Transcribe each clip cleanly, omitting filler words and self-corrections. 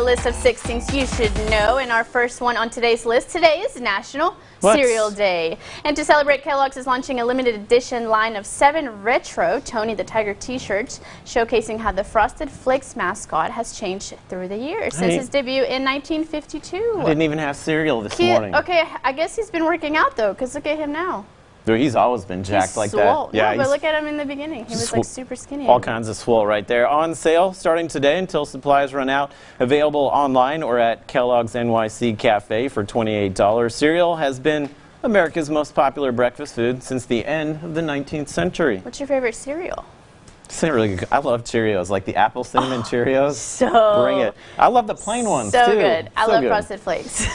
list of 6 things you should know, and our first one on today's list today is National Cereal Day. And to celebrate, Kellogg's is launching a limited edition line of 7 retro Tony the Tiger t-shirts, showcasing how the Frosted Flakes mascot has changed through the years since his debut in 1952. I didn't even have cereal this morning. Okay, I guess he's been working out though, because look at him now. Dude, he's always been jacked like swole. that. Yeah, no, but look at him in the beginning. He was like super skinny. All kinds of swole right there. On sale starting today until supplies run out. Available online or at Kellogg's NYC Cafe for $28. Cereal has been America's most popular breakfast food since the end of the 19th century. What's your favorite cereal? It's really good. I love Cheerios, like the apple cinnamon Cheerios. So bring it. I love the plain ones too. So good. I love Frosted Flakes.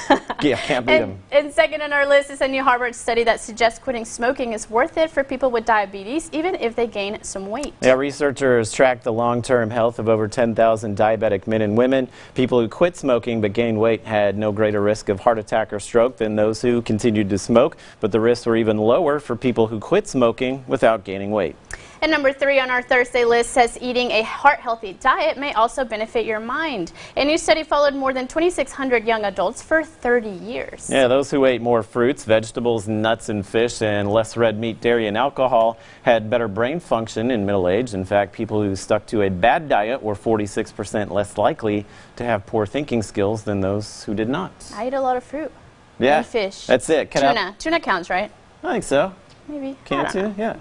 Yeah, can't beat them. And second on our list is a new Harvard study that suggests quitting smoking is worth it for people with diabetes, even if they gain some weight. Yeah, researchers tracked the long-term health of over 10,000 diabetic men and women. People who quit smoking but gained weight had no greater risk of heart attack or stroke than those who continued to smoke, but the risks were even lower for people who quit smoking without gaining weight. And number 3 on our Thursday list says eating a heart-healthy diet may also benefit your mind. A new study followed more than 2,600 young adults for 30 years. Yeah, those who ate more fruits, vegetables, nuts, and fish, and less red meat, dairy, and alcohol had better brain function in middle age. In fact, people who stuck to a bad diet were 46% less likely to have poor thinking skills than those who did not. I eat a lot of fruit. Yeah, and fish. That's it. Tuna counts, right? I think so. Maybe. Can tuna? Yeah.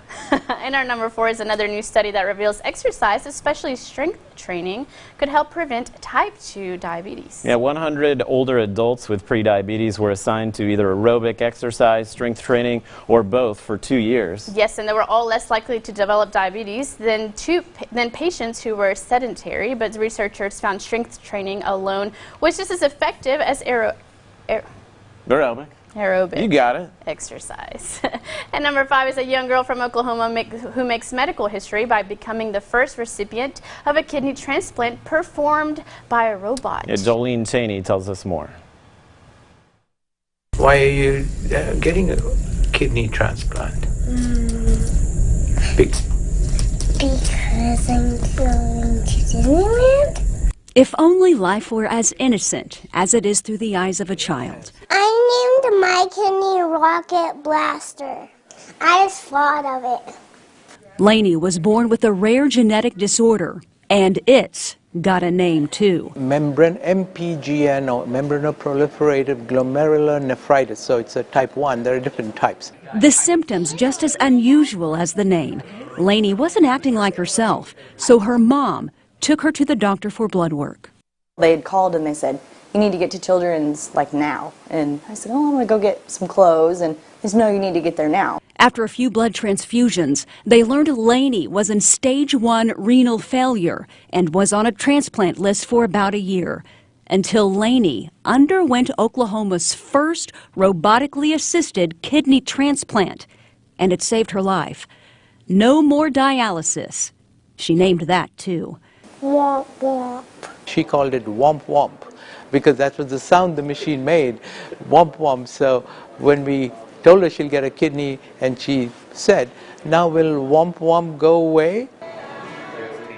And our number 4 is another new study that reveals exercise, especially strength training, could help prevent type 2 diabetes. Yeah, 100 older adults with prediabetes were assigned to either aerobic exercise, strength training, or both for 2 years. Yes, and they were all less likely to develop diabetes than patients who were sedentary, but researchers found strength training alone was just as effective as Aerobic. You got it. Exercise. And number 5 is a young girl from Oklahoma who makes medical history by becoming the first recipient of a kidney transplant performed by a robot. Yeah, Jolene Cheney tells us more. Why are you getting a kidney transplant? Because I'm going to Disneyland. If only life were as innocent as it is through the eyes of a child. I named my kidney Rocket Blaster. I just thought of it. Lainey was born with a rare genetic disorder, and it's got a name too. MPGN, or membranoproliferative glomerulonephritis. So it's a type 1. There are different types. The symptoms just as unusual as the name. Lainey wasn't acting like herself, so her mom took her to the doctor for blood work. They had called and they said, you need to get to Children's like now. And I said, oh, I'm going to go get some clothes. And they said, no, you need to get there now. After a few blood transfusions, they learned Lainey was in stage 1 renal failure and was on a transplant list for about a year. Until Lainey underwent Oklahoma's first robotically assisted kidney transplant. And it saved her life. No more dialysis. She named that too. Womp womp. She called it womp womp because that was the sound the machine made, womp womp. So when we told her she'll get a kidney and she said, now will womp womp go away?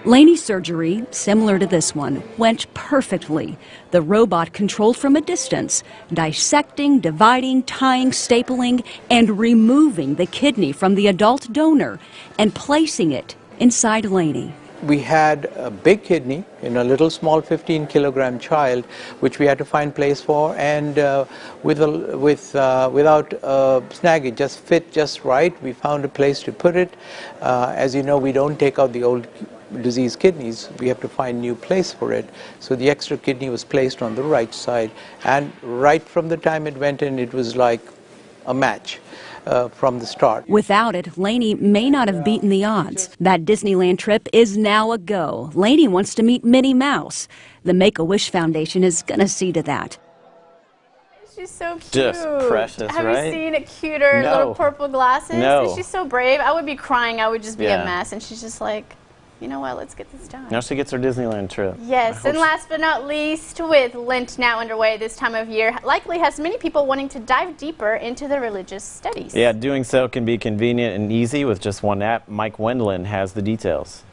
Lainey's surgery, similar to this one, went perfectly. The robot controlled from a distance, dissecting, dividing, tying, stapling, and removing the kidney from the adult donor and placing it inside Lainey. We had a big kidney in a little small 15-kilogram child, which we had to find place for, and without snag, it just fit just right. We found a place to put it. As you know, we don't take out the old diseased kidneys. We have to find new place for it. So the extra kidney was placed on the right side, and right from the time it went in, it was like a match. From the start. Without it, Lainey may not have beaten the odds. That Disneyland trip is now a go. Lainey wants to meet Minnie Mouse. The Make-A-Wish Foundation is going to see to that. She's so cute. Just precious, Have right? Have you seen a cuter little purple glasses? No. She's so brave. I would be crying. I would just be a Yeah. mess. And she's just like, you know what, let's get this done. Now she gets her Disneyland trip. Yes, and last but not least, with Lent now underway this time of year, likely has many people wanting to dive deeper into the religious studies. Yeah, doing so can be convenient and easy with just one app. Mike Wendland has the details.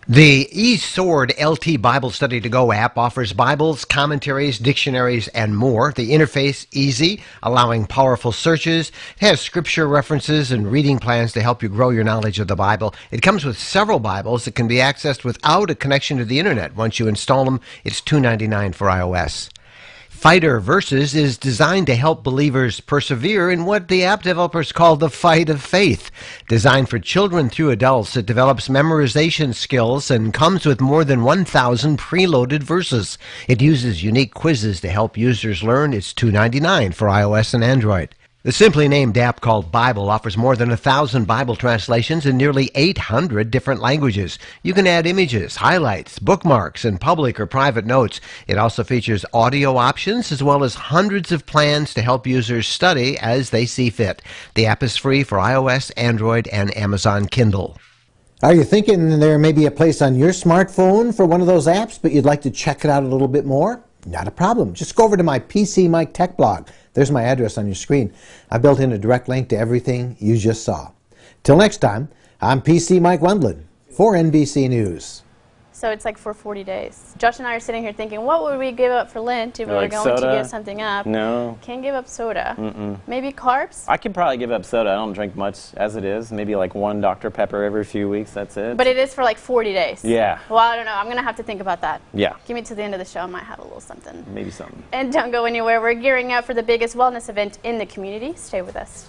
The eSword LT Bible Study to Go app offers Bibles, commentaries, dictionaries, and more. The interface easy, allowing powerful searches. It has scripture references and reading plans to help you grow your knowledge of the Bible. It comes with several Bibles that can be accessed without a connection to the internet. Once you install them, it's $2.99 for iOS. Fighter Verses is designed to help believers persevere in what the app developers call the fight of faith. Designed for children through adults, it develops memorization skills and comes with more than 1,000 preloaded verses. It uses unique quizzes to help users learn. It's $2.99 for iOS and Android. The simply named app called Bible offers more than 1,000 Bible translations in nearly 800 different languages. You can add images, highlights, bookmarks, and public or private notes. It also features audio options as well as hundreds of plans to help users study as they see fit. The app is free for iOS, Android, and Amazon Kindle. Are you thinking there may be a place on your smartphone for one of those apps, but you'd like to check it out a little bit more? Not a problem. Just go over to my PC Mike Tech blog. There's my address on your screen. I built in a direct link to everything you just saw. Till next time, I'm PC Mike Wendland for NBC News. So it's like for 40 days. Josh and I are sitting here thinking, what would we give up for Lent if we were going soda? to give something up? No. Can't give up soda. Maybe carbs? I could probably give up soda. I don't drink much as it is. Maybe like one Dr. Pepper every few weeks. That's it. But it is for like 40 days. Yeah. Well, I don't know. I'm going to have to think about that. Yeah. Give me to the end of the show. I might have a little something. Maybe something. And don't go anywhere. We're gearing up for the biggest wellness event in the community. Stay with us.